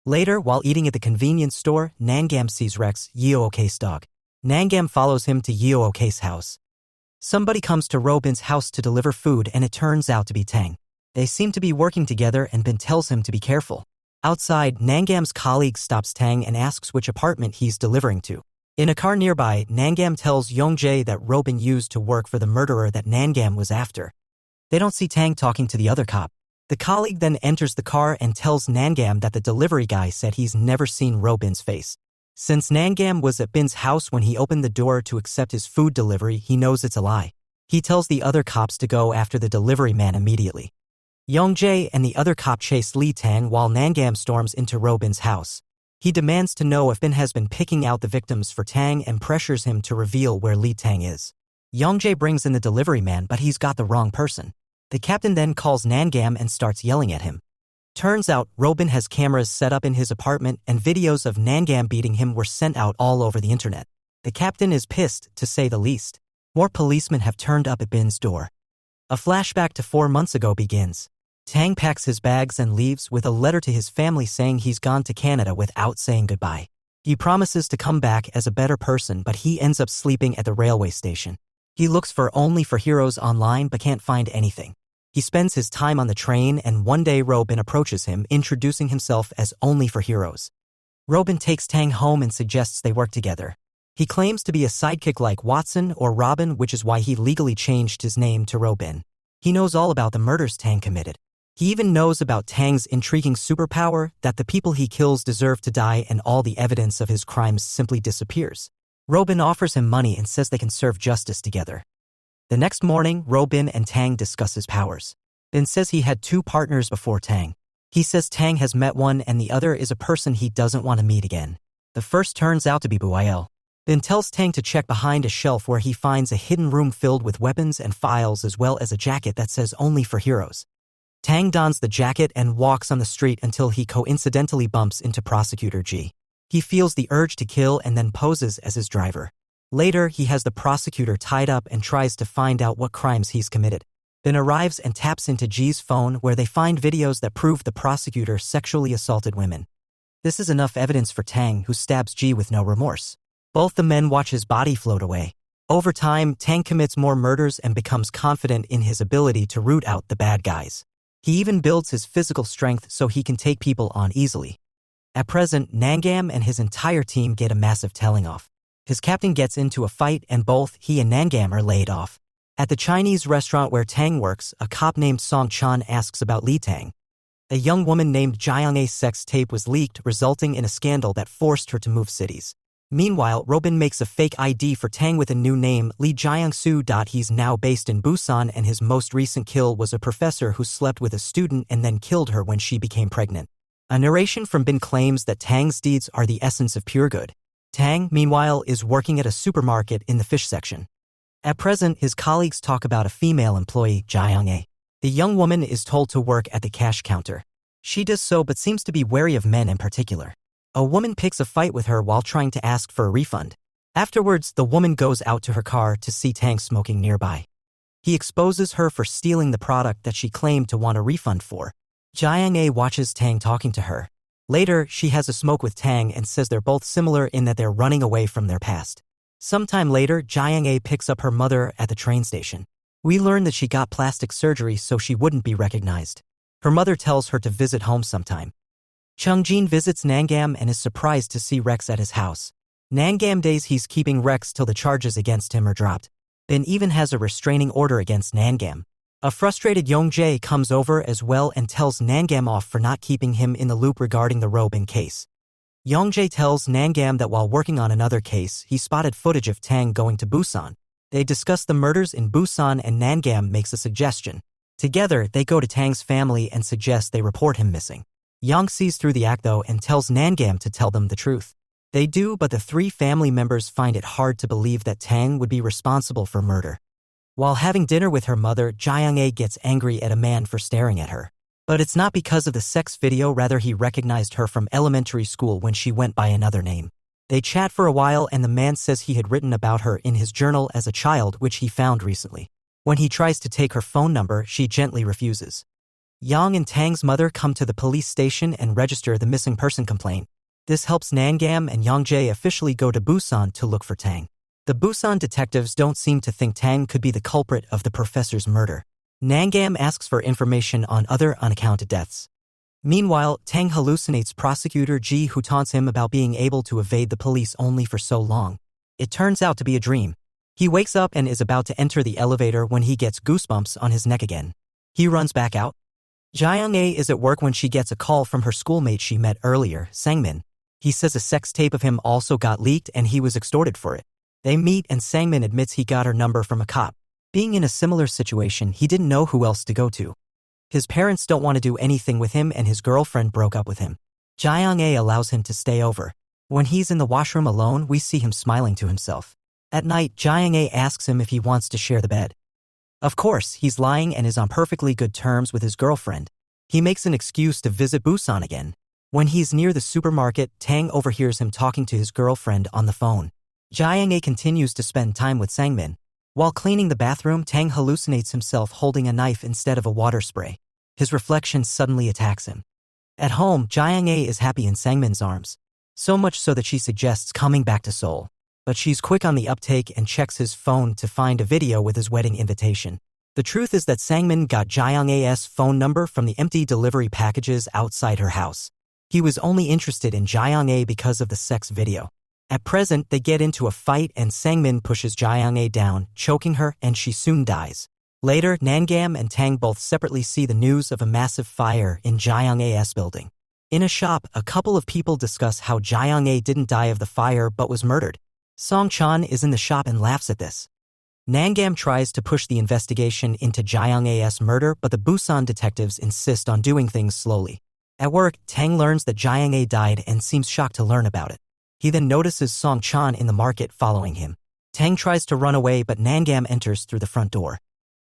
Later, while eating at the convenience store, Nangam sees Rex, Yeooke's dog. Nangam follows him to Yeooke's house. Somebody comes to Robin's house to deliver food and it turns out to be Tang. They seem to be working together and Bin tells him to be careful. Outside, Nangam's colleague stops Tang and asks which apartment he's delivering to. In a car nearby, Nangam tells Yongjae that Robin used to work for the murderer that Nangam was after. They don't see Tang talking to the other cop. The colleague then enters the car and tells Nangam that the delivery guy said he's never seen Robin's face. Since Nangam was at Bin's house when he opened the door to accept his food delivery, he knows it's a lie. He tells the other cops to go after the delivery man immediately. Yongjae and the other cop chase Lee Tang while Nangam storms into Robin's house. He demands to know if Bin has been picking out the victims for Tang and pressures him to reveal where Lee Tang is. Yongjae brings in the delivery man, but he's got the wrong person. The captain then calls Nangam and starts yelling at him. Turns out, Robin has cameras set up in his apartment and videos of Nangam beating him were sent out all over the internet. The captain is pissed, to say the least. More policemen have turned up at Bin's door. A flashback to 4 months ago begins. Tang packs his bags and leaves with a letter to his family saying he's gone to Canada without saying goodbye. He promises to come back as a better person, but he ends up sleeping at the railway station. He looks for Only for Heroes online but can't find anything. He spends his time on the train and one day Robin approaches him, introducing himself as Only for Heroes. Robin takes Tang home and suggests they work together. He claims to be a sidekick like Watson or Robin, which is why he legally changed his name to Robin. He knows all about the murders Tang committed. He even knows about Tang's intriguing superpower, that the people he kills deserve to die and all the evidence of his crimes simply disappears. Robin offers him money and says they can serve justice together. The next morning, Robin and Tang discuss his powers. Bin says he had 2 partners before Tang. He says Tang has met one and the other is a person he doesn't want to meet again. The first turns out to be Buael. Bin tells Tang to check behind a shelf where he finds a hidden room filled with weapons and files as well as a jacket that says Only for Heroes. Tang dons the jacket and walks on the street until he coincidentally bumps into Prosecutor G. He feels the urge to kill and then poses as his driver. Later, he has the prosecutor tied up and tries to find out what crimes he's committed. Then arrives and taps into G's phone where they find videos that prove the prosecutor sexually assaulted women. This is enough evidence for Tang, who stabs G with no remorse. Both the men watch his body float away. Over time, Tang commits more murders and becomes confident in his ability to root out the bad guys. He even builds his physical strength so he can take people on easily. At present, Nangam and his entire team get a massive telling off. His captain gets into a fight and both he and Nangam are laid off. At the Chinese restaurant where Tang works, a cop named Song Chan asks about Lee Tang. A young woman named Jiang's sex tape was leaked, resulting in a scandal that forced her to move cities. Meanwhile, Robin makes a fake ID for Tang with a new name, Lee Jiangsu. He's now based in Busan and his most recent kill was a professor who slept with a student and then killed her when she became pregnant. A narration from Bin claims that Tang's deeds are the essence of pure good. Tang, meanwhile, is working at a supermarket in the fish section. At present, his colleagues talk about a female employee, Jiang. The young woman is told to work at the cash counter. She does so but seems to be wary of men in particular. A woman picks a fight with her while trying to ask for a refund. Afterwards, the woman goes out to her car to see Tang smoking nearby. He exposes her for stealing the product that she claimed to want a refund for. Jiang watches Tang talking to her. Later, she has a smoke with Tang and says they're both similar in that they're running away from their past. Sometime later, Jiang picks up her mother at the train station. We learn that she got plastic surgery so she wouldn't be recognized. Her mother tells her to visit home sometime. Chungjin visits Nangam and is surprised to see Rex at his house. Nangam says he's keeping Rex till the charges against him are dropped. Bin even has a restraining order against Nangam. A frustrated Yongjae comes over as well and tells Nangam off for not keeping him in the loop regarding the Robin case. Yongjae tells Nangam that while working on another case, he spotted footage of Tang going to Busan. They discuss the murders in Busan and Nangam makes a suggestion. Together, they go to Tang's family and suggest they report him missing. Yang sees through the act though and tells Nangam to tell them the truth. They do, but the 3 family members find it hard to believe that Tang would be responsible for murder. While having dinner with her mother, Jiang gets angry at a man for staring at her. But it's not because of the sex video, rather he recognized her from elementary school when she went by another name. They chat for a while and the man says he had written about her in his journal as a child, which he found recently. When he tries to take her phone number, she gently refuses. Yang and Tang's mother come to the police station and register the missing person complaint. This helps Nangam and Yongjae officially go to Busan to look for Tang. The Busan detectives don't seem to think Tang could be the culprit of the professor's murder. Nangam asks for information on other unaccounted deaths. Meanwhile, Tang hallucinates prosecutor Ji, who taunts him about being able to evade the police only for so long. It turns out to be a dream. He wakes up and is about to enter the elevator when he gets goosebumps on his neck again. He runs back out. Jae-young-ae is at work when she gets a call from her schoolmate she met earlier, Sangmin. He says a sex tape of him also got leaked and he was extorted for it. They meet and Sangmin admits he got her number from a cop. Being in a similar situation, he didn't know who else to go to. His parents don't want to do anything with him and his girlfriend broke up with him. Jae-young-ae allows him to stay over. When he's in the washroom alone, we see him smiling to himself. At night, Jae-young-ae asks him if he wants to share the bed. Of course, he's lying and is on perfectly good terms with his girlfriend. He makes an excuse to visit Busan again. When he's near the supermarket, Tang overhears him talking to his girlfriend on the phone. Jae-young-ae continues to spend time with Sangmin. While cleaning the bathroom, Tang hallucinates himself holding a knife instead of a water spray. His reflection suddenly attacks him. At home, Jae-young-ae is happy in Sangmin's arms. So much so that she suggests coming back to Seoul. But she's quick on the uptake and checks his phone to find a video with his wedding invitation. The truth is that Sangmin got Jae-young-ae's phone number from the empty delivery packages outside her house. He was only interested in Jae-young-ae because of the sex video. At present, they get into a fight and Sangmin pushes Jae-young-ae down, choking her, and she soon dies. Later, Nangam and Tang both separately see the news of a massive fire in Jae-young-ae's building. In a shop, a couple of people discuss how Jae-young-ae didn't die of the fire but was murdered. Song-chan is in the shop and laughs at this. Nangam tries to push the investigation into Jae-young-ae's murder, but the Busan detectives insist on doing things slowly. At work, Tang learns that Jae-young-ae died and seems shocked to learn about it. He then notices Song-chan in the market following him. Tang tries to run away, but Nangam enters through the front door.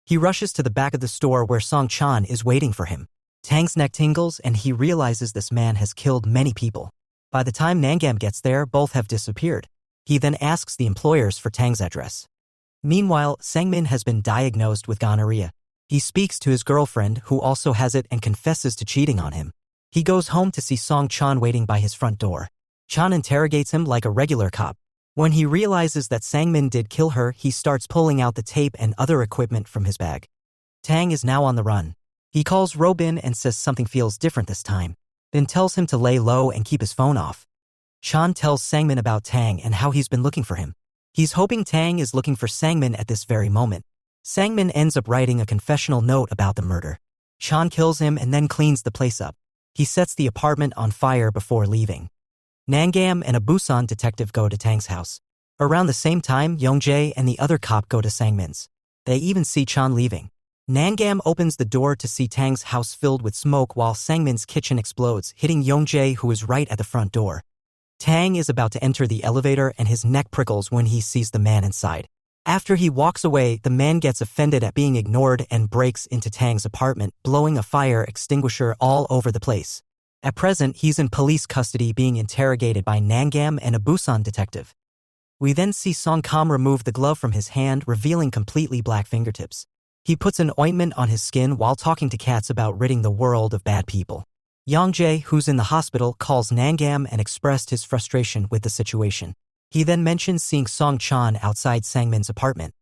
He rushes to the back of the store where Song-chan is waiting for him. Tang's neck tingles and he realizes this man has killed many people. By the time Nangam gets there, both have disappeared. He then asks the employers for Tang's address. Meanwhile, Sangmin has been diagnosed with gonorrhea. He speaks to his girlfriend, who also has it, and confesses to cheating on him. He goes home to see Song-chan waiting by his front door. Chan interrogates him like a regular cop. When he realizes that Sangmin did kill her, he starts pulling out the tape and other equipment from his bag. Tang is now on the run. He calls Robin and says something feels different this time, then tells him to lay low and keep his phone off. Chan tells Sangmin about Tang and how he's been looking for him. He's hoping Tang is looking for Sangmin at this very moment. Sangmin ends up writing a confessional note about the murder. Chan kills him and then cleans the place up. He sets the apartment on fire before leaving. Nangam and a Busan detective go to Tang's house. Around the same time, Yongjae and the other cop go to Sangmin's. They even see Chan leaving. Nangam opens the door to see Tang's house filled with smoke while Sangmin's kitchen explodes, hitting Yongjae, who is right at the front door. Tang is about to enter the elevator and his neck prickles when he sees the man inside. After he walks away, the man gets offended at being ignored and breaks into Tang's apartment, blowing a fire extinguisher all over the place. At present, he's in police custody being interrogated by Nangam and a Busan detective. We then see Song-kam remove the glove from his hand, revealing completely black fingertips. He puts an ointment on his skin while talking to cats about ridding the world of bad people. Yongjae, who's in the hospital, calls Nangam and expressed his frustration with the situation. He then mentions seeing Song-chan outside Sangmin's apartment.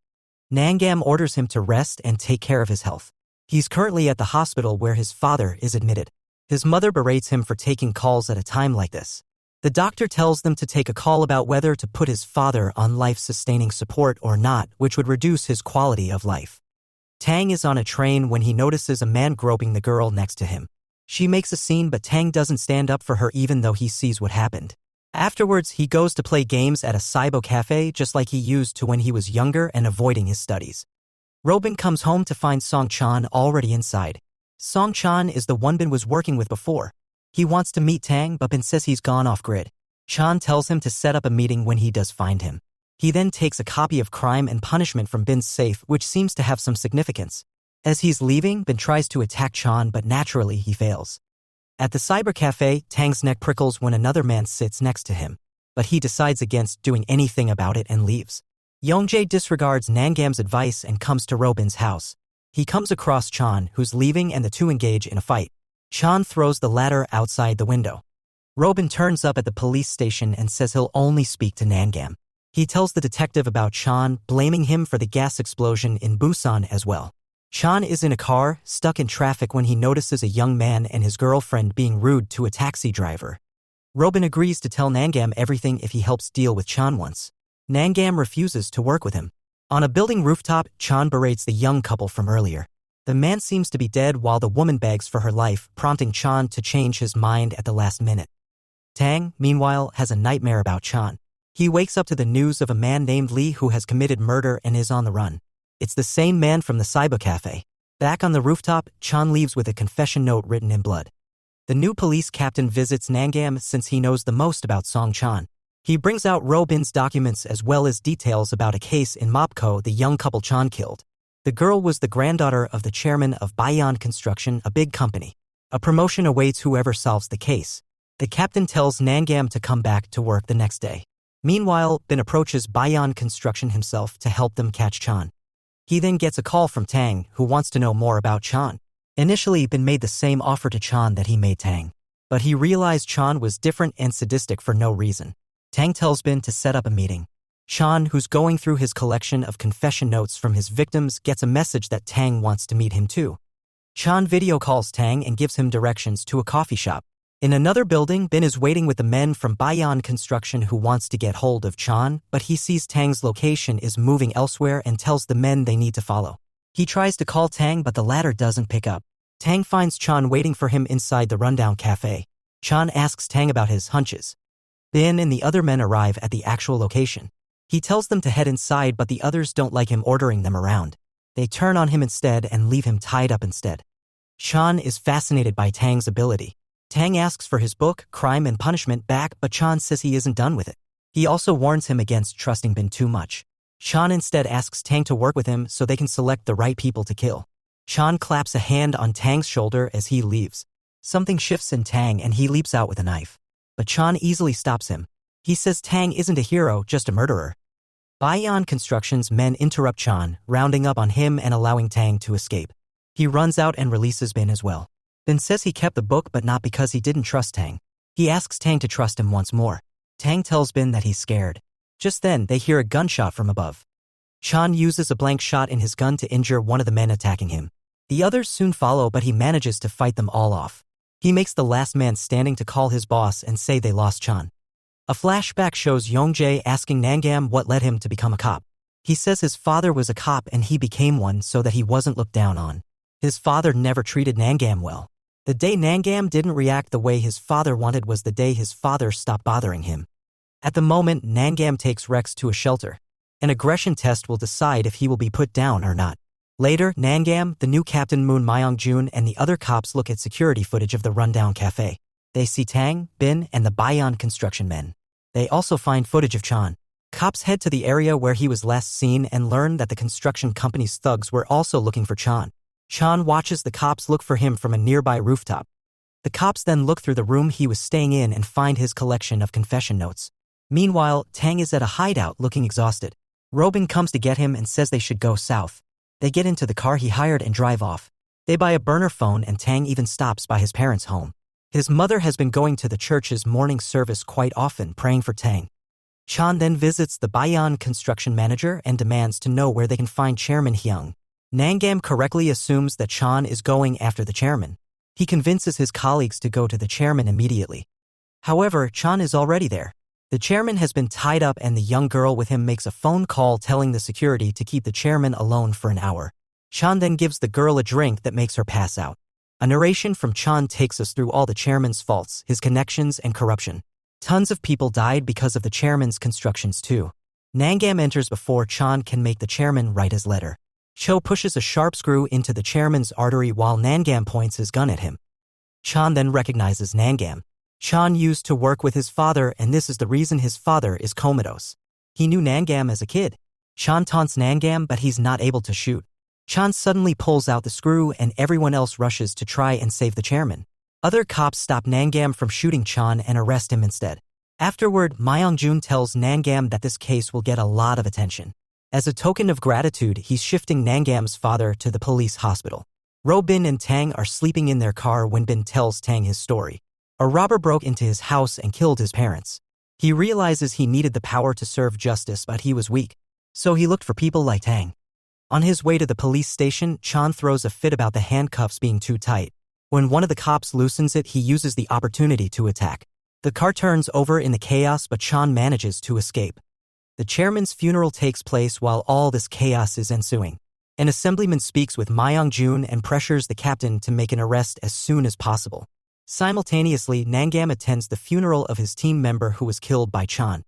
Nangam orders him to rest and take care of his health. He's currently at the hospital where his father is admitted. His mother berates him for taking calls at a time like this. The doctor tells them to take a call about whether to put his father on life-sustaining support or not, which would reduce his quality of life. Tang is on a train when he notices a man groping the girl next to him. She makes a scene, but Tang doesn't stand up for her even though he sees what happened. Afterwards, he goes to play games at a cyber cafe just like he used to when he was younger and avoiding his studies. Robin comes home to find Song-chan already inside. Song-chan is the one Bin was working with before. He wants to meet Tang, but Bin says he's gone off-grid. Chan tells him to set up a meeting when he does find him. He then takes a copy of Crime and Punishment from Bin's safe, which seems to have some significance. As he's leaving, Bin tries to attack Chan, but naturally he fails. At the cyber cafe, Tang's neck prickles when another man sits next to him, but he decides against doing anything about it and leaves. Yongjae disregards Nangam's advice and comes to Robin's house. He comes across Chan, who's leaving, and the two engage in a fight. Chan throws the latter outside the window. Robin turns up at the police station and says he'll only speak to Nangam. He tells the detective about Chan, blaming him for the gas explosion in Busan as well. Chan is in a car, stuck in traffic when he notices a young man and his girlfriend being rude to a taxi driver. Robin agrees to tell Nangam everything if he helps deal with Chan once. Nangam refuses to work with him. On a building rooftop, Chan berates the young couple from earlier. The man seems to be dead while the woman begs for her life, prompting Chan to change his mind at the last minute. Tang, meanwhile, has a nightmare about Chan. He wakes up to the news of a man named Lee who has committed murder and is on the run. It's the same man from the cybercafe. Back on the rooftop, Chan leaves with a confession note written in blood. The new police captain visits Nangam since he knows the most about Song Chan. He brings out Robin's documents as well as details about a case in Mopco the young couple Chan killed. The girl was the granddaughter of the chairman of Bayan Construction, a big company. A promotion awaits whoever solves the case. The captain tells Nangam to come back to work the next day. Meanwhile, Bin approaches Bayan Construction himself to help them catch Chan. He then gets a call from Tang, who wants to know more about Chan. Initially, Bin made the same offer to Chan that he made Tang. But he realized Chan was different and sadistic for no reason. Tang tells Bin to set up a meeting. Chan, who's going through his collection of confession notes from his victims, gets a message that Tang wants to meet him too. Chan video calls Tang and gives him directions to a coffee shop. In another building, Bin is waiting with the men from Bayan Construction who wants to get hold of Chan, but he sees Tang's location is moving elsewhere and tells the men they need to follow. He tries to call Tang, but the latter doesn't pick up. Tang finds Chan waiting for him inside the rundown cafe. Chan asks Tang about his hunches. Bin and the other men arrive at the actual location. He tells them to head inside, but the others don't like him ordering them around. They turn on him instead and leave him tied up instead. Chan is fascinated by Tang's ability. Tang asks for his book, Crime and Punishment, back, but Chan says he isn't done with it. He also warns him against trusting Bin too much. Chan instead asks Tang to work with him so they can select the right people to kill. Chan claps a hand on Tang's shoulder as he leaves. Something shifts in Tang and he leaps out with a knife. But Chan easily stops him. He says Tang isn't a hero, just a murderer. Bayan Construction's men interrupt Chan, rounding up on him and allowing Tang to escape. He runs out and releases Bin as well. Bin says he kept the book but not because he didn't trust Tang. He asks Tang to trust him once more. Tang tells Bin that he's scared. Just then, they hear a gunshot from above. Chan uses a blank shot in his gun to injure one of the men attacking him. The others soon follow, but he manages to fight them all off. He makes the last man standing to call his boss and say they lost Chan. A flashback shows Yongjae asking Nangam what led him to become a cop. He says his father was a cop and he became one so that he wasn't looked down on. His father never treated Nangam well. The day Nangam didn't react the way his father wanted was the day his father stopped bothering him. At the moment, Nangam takes Rex to a shelter. An aggression test will decide if he will be put down or not. Later, Nangam, the new Captain Moon Myong-jun, and the other cops look at security footage of the rundown cafe. They see Tang, Bin, and the Bayan Construction men. They also find footage of Chan. Cops head to the area where he was last seen and learn that the construction company's thugs were also looking for Chan. Chan watches the cops look for him from a nearby rooftop. The cops then look through the room he was staying in and find his collection of confession notes. Meanwhile, Tang is at a hideout looking exhausted. Robin comes to get him and says they should go south. They get into the car he hired and drive off. They buy a burner phone and Tang even stops by his parents' home. His mother has been going to the church's morning service quite often, praying for Tang. Chan then visits the Bayan Construction manager and demands to know where they can find Chairman Hyung. Nangam correctly assumes that Chan is going after the chairman. He convinces his colleagues to go to the chairman immediately. However, Chan is already there. The chairman has been tied up and the young girl with him makes a phone call telling the security to keep the chairman alone for an hour. Chan then gives the girl a drink that makes her pass out. A narration from Chan takes us through all the chairman's faults, his connections, and corruption. Tons of people died because of the chairman's constructions too. Nangam enters before Chan can make the chairman write his letter. Cho pushes a sharp screw into the chairman's artery while Nangam points his gun at him. Chan then recognizes Nangam. Chan used to work with his father, and this is the reason his father is comatose. He knew Nangam as a kid. Chan taunts Nangam, but he's not able to shoot. Chan suddenly pulls out the screw and everyone else rushes to try and save the chairman. Other cops stop Nangam from shooting Chan and arrest him instead. Afterward, Myong-jun tells Nangam that this case will get a lot of attention. As a token of gratitude, he's shifting Nangam's father to the police hospital. Bin and Tang are sleeping in their car when Bin tells Tang his story. A robber broke into his house and killed his parents. He realizes he needed the power to serve justice, but he was weak. So he looked for people like Tang. On his way to the police station, Chan throws a fit about the handcuffs being too tight. When one of the cops loosens it, he uses the opportunity to attack. The car turns over in the chaos, but Chan manages to escape. The chairman's funeral takes place while all this chaos is ensuing. An assemblyman speaks with Myong-jun and pressures the captain to make an arrest as soon as possible. Simultaneously, Nangam attends the funeral of his team member who was killed by Chan.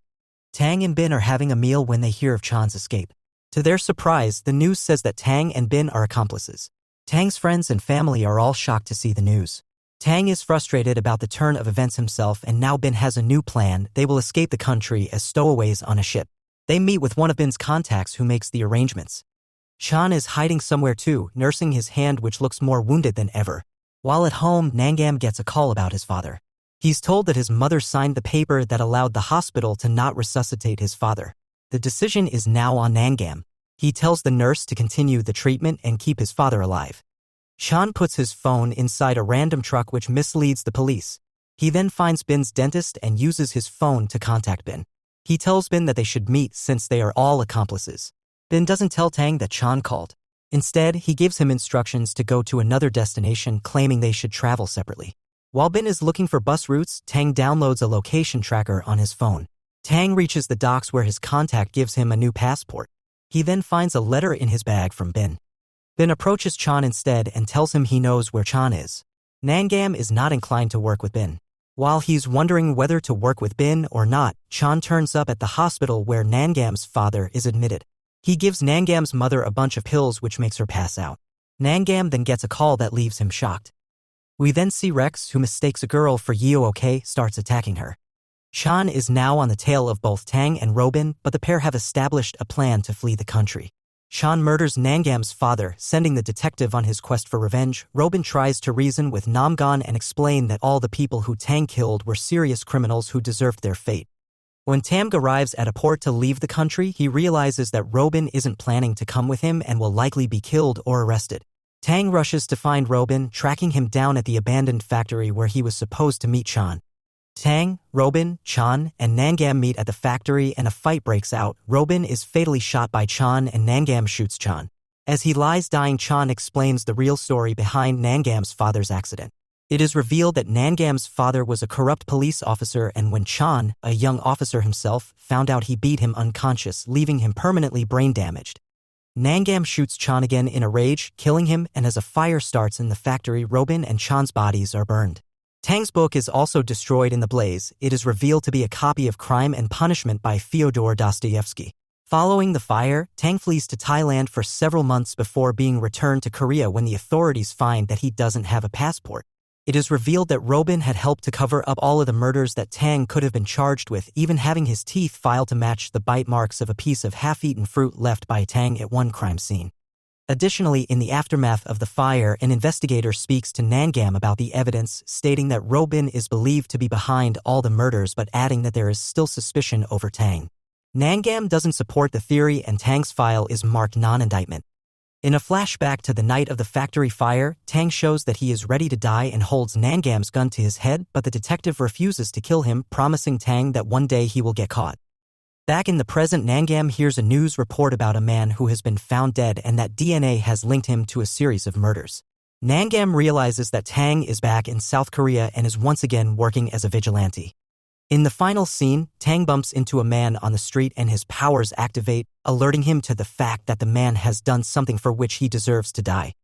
Tang and Bin are having a meal when they hear of Chan's escape. To their surprise, the news says that Tang and Bin are accomplices. Tang's friends and family are all shocked to see the news. Tang is frustrated about the turn of events himself, and now Bin has a new plan. They will escape the country as stowaways on a ship. They meet with one of Bin's contacts who makes the arrangements. Chan is hiding somewhere too, nursing his hand which looks more wounded than ever. While at home, Nangam gets a call about his father. He's told that his mother signed the paper that allowed the hospital to not resuscitate his father. The decision is now on Nangam. He tells the nurse to continue the treatment and keep his father alive. Chan puts his phone inside a random truck which misleads the police. He then finds Bin's dentist and uses his phone to contact Bin. He tells Bin that they should meet since they are all accomplices. Bin doesn't tell Tang that Chan called. Instead, he gives him instructions to go to another destination, claiming they should travel separately. While Bin is looking for bus routes, Tang downloads a location tracker on his phone. Tang reaches the docks where his contact gives him a new passport. He then finds a letter in his bag from Bin. Bin approaches Chan instead and tells him he knows where Chan is. Nangam is not inclined to work with Bin. While he's wondering whether to work with Bin or not, Chan turns up at the hospital where Nangam's father is admitted. He gives Nangam's mother a bunch of pills which makes her pass out. Nangam then gets a call that leaves him shocked. We then see Rex, who mistakes a girl for Yeo-ok, starts attacking her. Chan is now on the tail of both Tang and Robin, but the pair have established a plan to flee the country. Chan murders Nangam's father, sending the detective on his quest for revenge. Robin tries to reason with Namgon and explain that all the people who Tang killed were serious criminals who deserved their fate. When Tamg arrives at a port to leave the country, he realizes that Robin isn't planning to come with him and will likely be killed or arrested. Tang rushes to find Robin, tracking him down at the abandoned factory where he was supposed to meet Chan. Tang, Robin, Chan, and Nangam meet at the factory and a fight breaks out. Robin is fatally shot by Chan and Nangam shoots Chan. As he lies dying, Chan explains the real story behind Nangam's father's accident. It is revealed that Nangam's father was a corrupt police officer, and when Chan, a young officer himself, found out, he beat him unconscious, leaving him permanently brain damaged. Nangam shoots Chan again in a rage, killing him, and as a fire starts in the factory, Robin and Chan's bodies are burned. Tang's book is also destroyed in the blaze. It is revealed to be a copy of Crime and Punishment by Fyodor Dostoevsky. Following the fire, Tang flees to Thailand for several months before being returned to Korea when the authorities find that he doesn't have a passport. It is revealed that Robin had helped to cover up all of the murders that Tang could have been charged with, even having his teeth filed to match the bite marks of a piece of half-eaten fruit left by Tang at one crime scene. Additionally, in the aftermath of the fire, an investigator speaks to Nangam about the evidence, stating that Robin is believed to be behind all the murders but adding that there is still suspicion over Tang. Nangam doesn't support the theory and Tang's file is marked non-indictment. In a flashback to the night of the factory fire, Tang shows that he is ready to die and holds Nangam's gun to his head, but the detective refuses to kill him, promising Tang that one day he will get caught. Back in the present, Nangam hears a news report about a man who has been found dead and that DNA has linked him to a series of murders. Nangam realizes that Tang is back in South Korea and is once again working as a vigilante. In the final scene, Tang bumps into a man on the street and his powers activate, alerting him to the fact that the man has done something for which he deserves to die.